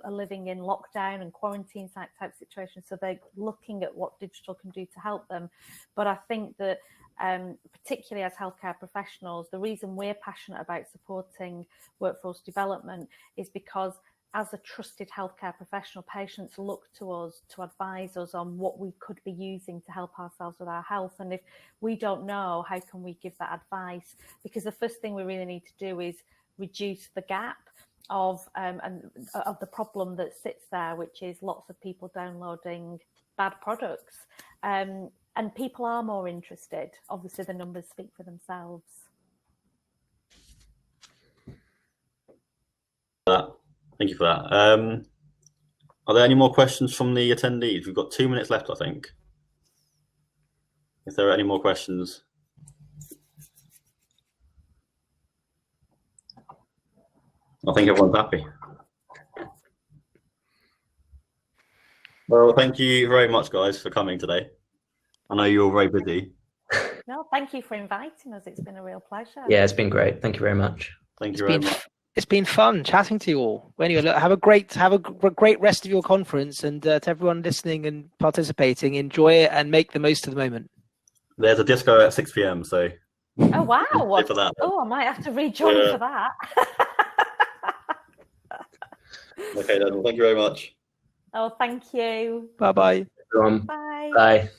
C: are living in lockdown and quarantine type situations, so they're looking at what digital can do to help them. But I think that particularly as healthcare professionals, the reason we're passionate about supporting workforce development is because as a trusted healthcare professional, patients look to us to advise us on what we could be using to help ourselves with our health. And if we don't know, how can we give that advice? Because the first thing we really need to do is reduce the gap of the problem that sits there, which is lots of people downloading bad products, and people are more interested. Obviously, the numbers speak for themselves.
A: Thank you for that. Are there any more questions from the attendees? We've got 2 minutes left, I think. If there are any more questions. I think everyone's happy. Well, thank you very much, guys, for coming today. I know you're very busy.
C: No, thank you for inviting us. It's been a real pleasure.
D: Yeah, it's been great. Thank you very much.
A: Thank you very much.
B: It's been fun chatting to you all. Anyway, look, have a great rest of your conference, and to everyone listening and participating, enjoy it and make the most of the moment.
A: There's a disco at 6 p.m. So.
C: Oh wow!
A: For that,
C: I might have to rejoin for that.
A: Okay, then. Well, thank you very much.
C: Oh, thank you.
B: Bye-bye.
C: Bye.
D: Bye.